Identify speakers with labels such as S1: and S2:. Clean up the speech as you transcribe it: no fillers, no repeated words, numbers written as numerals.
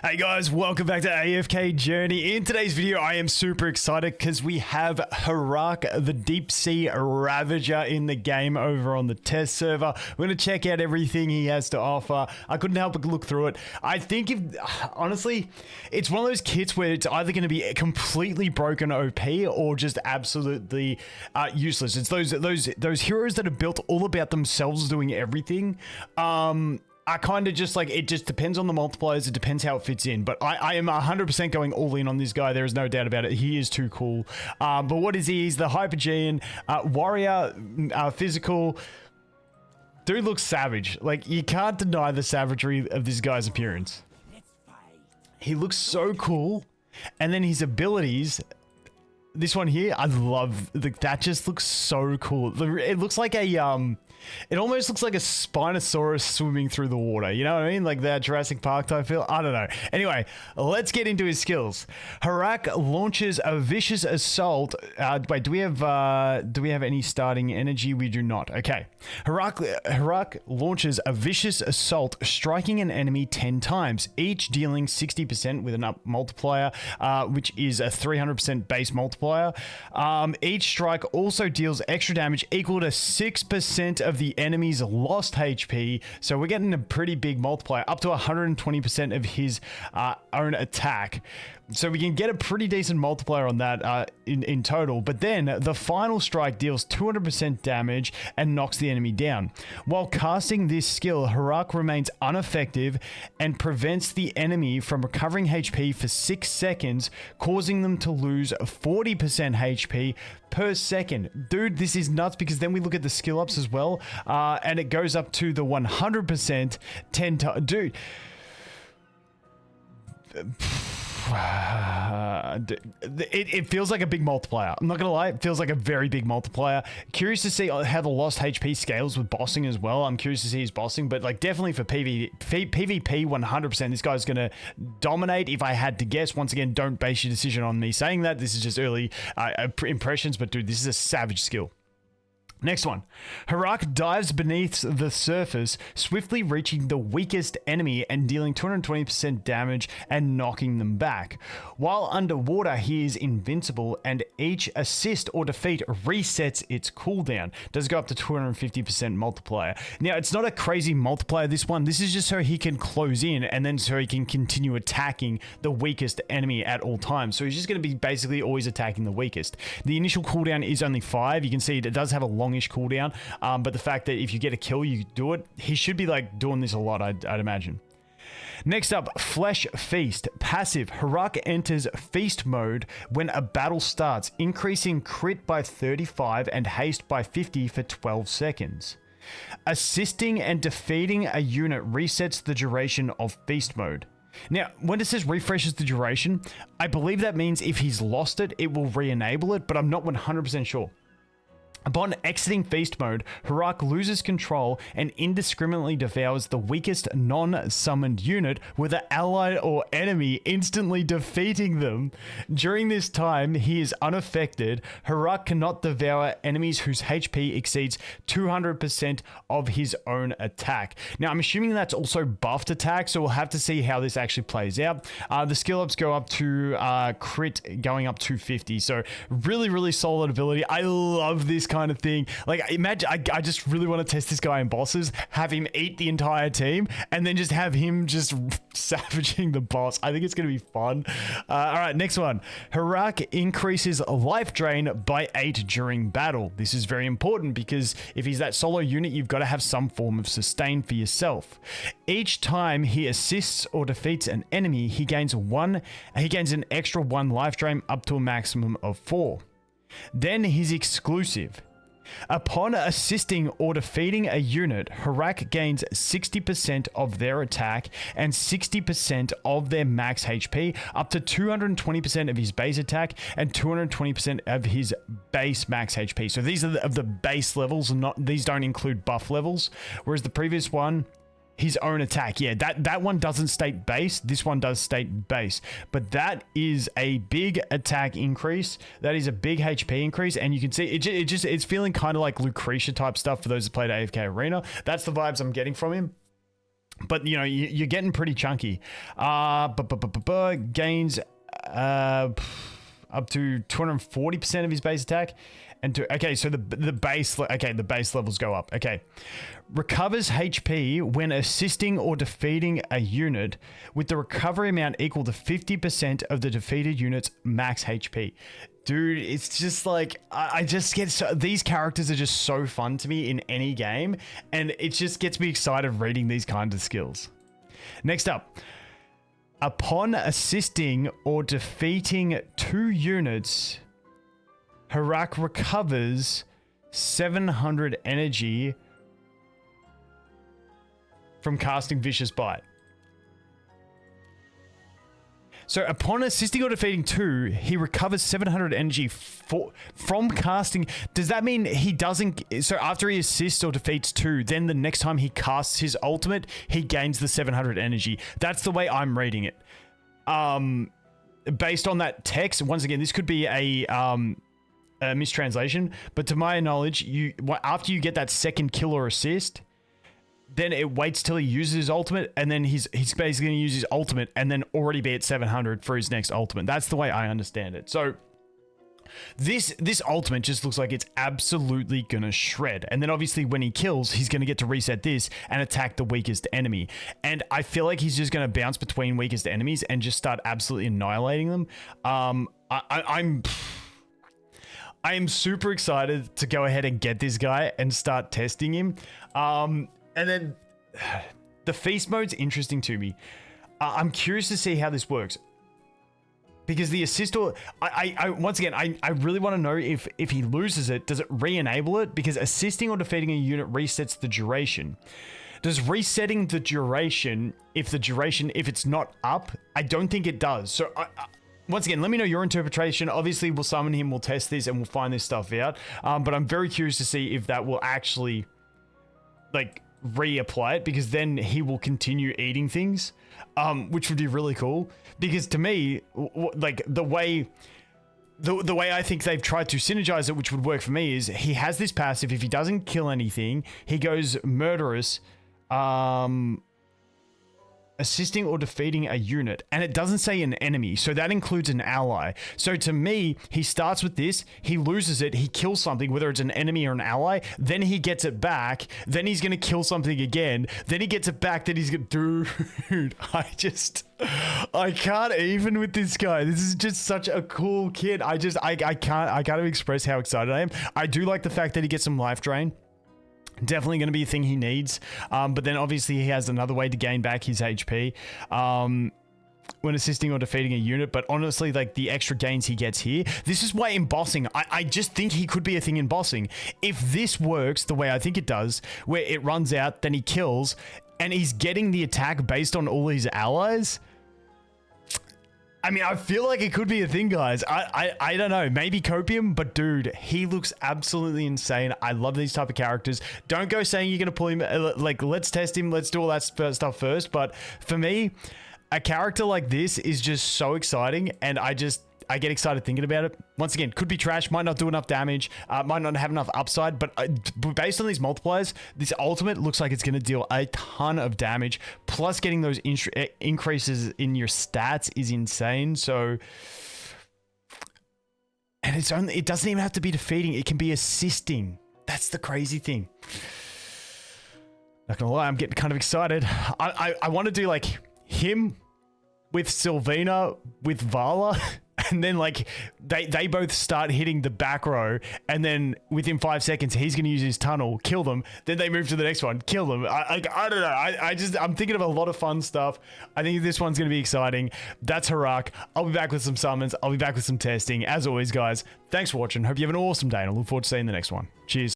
S1: Hey guys, welcome back to AFK Journey. In today's video, I am super excited because we have Harak, the deep sea ravager in the game over on the test server. We're going to check out everything he has to offer. I couldn't help but look through it. I think honestly, it's one of those kits where it's either going to be completely broken OP or just absolutely useless. It's those heroes that are built all about themselves doing everything. I kind of just like, it just depends on the multipliers. It depends how it fits in. But I am 100% going all in on this guy. There is no doubt about it. He is too cool. But what is he? He's the Hypergean warrior, physical. Dude looks savage. Like, you can't deny the savagery of this guy's appearance. He looks so cool. And then his abilities. This one here, I love. That just looks so cool. It looks like a it almost looks like a Spinosaurus swimming through the water. You know what I mean? Like that Jurassic Park type feel. I don't know. Anyway, let's get into his skills. Harak launches a vicious assault. Wait, do we have any starting energy? We do not. Okay. Harak launches a vicious assault, striking an enemy 10 times, each dealing 60% with an up multiplier, which is a 300% base multiplier. Each strike also deals extra damage equal to 6% of the enemy's lost HP, so we're getting a pretty big multiplier, up to 120% of his own attack. So we can get a pretty decent multiplier on that in total. But then the final strike deals 200% damage and knocks the enemy down. While casting this skill, Harak remains ineffective and prevents the enemy from recovering HP for 6 seconds, causing them to lose 40% HP per second. Dude, this is nuts, because then we look at the skill ups as well, and it goes up to the 100% 10 times. Dude. It feels like a big multiplier. I'm not gonna lie, it feels like a very big multiplier. Curious to see how the lost HP scales with bossing as well. I'm curious to see his bossing, but like definitely for PvP 100%, this guy's gonna dominate if I had to guess. Once again, don't base your decision on me saying that. This is just early impressions, but dude, this is a savage skill. Next one. Harak dives beneath the surface, swiftly reaching the weakest enemy and dealing 220% damage and knocking them back. While underwater, he is invincible, and each assist or defeat resets its cooldown. Does go up to 250% multiplier. Now, it's not a crazy multiplier, this one. This is just so he can close in, and then so he can continue attacking the weakest enemy at all times. So he's just going to be basically always attacking the weakest. The initial cooldown is only 5. You can see it does have a longish cooldown, but the fact that if you get a kill, you do it, he should be like doing this a lot, I'd imagine. Next up, Flesh Feast. Passive. Harak enters feast mode when a battle starts, increasing crit by 35 and haste by 50 for 12 seconds. Assisting and defeating a unit resets the duration of feast mode. Now, when it says refreshes the duration, I believe that means if he's lost it, it will re-enable it, but I'm not 100% sure. Upon exiting feast mode, Harak loses control and indiscriminately devours the weakest non-summoned unit with an ally or enemy, instantly defeating them. During this time, he is unaffected. Harak cannot devour enemies whose HP exceeds 200% of his own attack. Now, I'm assuming that's also buffed attack, so we'll have to see how this actually plays out. The skill ups go up to crit going up to 50, so really, really solid ability. I love this kind of thing. Like, imagine, I just really want to test this guy in bosses, have him eat the entire team, and then just have him just savaging the boss. I think it's going to be fun. All right, next one. Harak increases life drain by 8 during battle. This is very important because if he's that solo unit, you've got to have some form of sustain for yourself. Each time he assists or defeats an enemy, he gains an extra 1 life drain up to a maximum of 4. Then his exclusive. Upon assisting or defeating a unit, Harak gains 60% of their attack and 60% of their max HP, up to 220% of his base attack and 220% of his base max HP. So these are of the base levels, these don't include buff levels, whereas the previous one, his own attack. Yeah, that one doesn't state base. This one does state base. But that is a big attack increase. That is a big HP increase. And you can see it's feeling kind of like Lucretia type stuff for those that played AFK Arena. That's the vibes I'm getting from him. But, you know, you're getting pretty chunky. Gains up to 240% of his base attack. Okay, so the base levels go up. Okay. Recovers HP when assisting or defeating a unit with the recovery amount equal to 50% of the defeated unit's max HP. Dude, it's just like, I just get these characters are just so fun to me in any game, and it just gets me excited reading these kinds of skills. Next up, upon assisting or defeating 2 units, Harak recovers 700 energy from casting Vicious Bite. So upon assisting or defeating 2, he recovers 700 energy from casting. Does that mean he doesn't... So after he assists or defeats 2, then the next time he casts his ultimate, he gains the 700 energy. That's the way I'm reading it. Based on that text, once again, this could be a mistranslation, but to my knowledge, after you get that second kill or assist, then it waits till he uses his ultimate, and then he's basically going to use his ultimate and then already be at 700 for his next ultimate. That's the way I understand it. So this ultimate just looks like it's absolutely going to shred. And then obviously when he kills, he's going to get to reset this and attack the weakest enemy. And I feel like he's just going to bounce between weakest enemies and just start absolutely annihilating them. I am super excited to go ahead and get this guy and start testing him. And then the feast mode's interesting to me. I'm curious to see how this works. Because the assist, or once again, I really want to know if he loses it, does it re-enable it? Because assisting or defeating a unit resets the duration. Does resetting the duration, if it's not up? I don't think it does. So once again, let me know your interpretation. Obviously, we'll summon him, we'll test this, and we'll find this stuff out. But I'm very curious to see if that will actually, like, reapply it, because then he will continue eating things, which would be really cool. Because to me, like, the way I think they've tried to synergize it, which would work for me, is he has this passive. If he doesn't kill anything, he goes murderous, assisting or defeating a unit, and it doesn't say an enemy, so that includes an ally. So to me, he starts with this, he loses it, he kills something, whether it's an enemy or an ally, then he gets it back, then he's gonna kill something again, then he gets it back, then he's gonna... Dude, I can't even with this guy. This is just such a cool kid. I can't express how excited I am. I do like the fact that he gets some life drain. Definitely going to be a thing he needs. But then obviously he has another way to gain back his HP when assisting or defeating a unit. But honestly, like, the extra gains he gets here, this is why in bossing, I just think he could be a thing in bossing. If this works the way I think it does, where it runs out, then he kills, and he's getting the attack based on all his allies... I mean, I feel like it could be a thing, guys. I don't know. Maybe copium, but dude, he looks absolutely insane. I love these type of characters. Don't go saying you're going to pull him. Like, let's test him. Let's do all that stuff first. But for me, a character like this is just so exciting. And I get excited thinking about it. Once again, could be trash, might not do enough damage, might not have enough upside, but based on these multipliers, this ultimate looks like it's going to deal a ton of damage, plus getting those increases in your stats is insane. So, and it doesn't even have to be defeating, it can be assisting. That's the crazy thing. Not gonna lie, I'm getting kind of excited. I want to do like him with Sylvina with Vala, and then like they both start hitting the back row, and then within 5 seconds he's going to use his tunnel, kill them, then they move to the next one, kill them. I don't know. I'm thinking of a lot of fun stuff. I think this one's going to be exciting. That's Harak. I'll be back with some summons. I'll be back with some testing. As always, guys, thanks for watching. Hope you have an awesome day, and I look forward to seeing the next one. Cheers.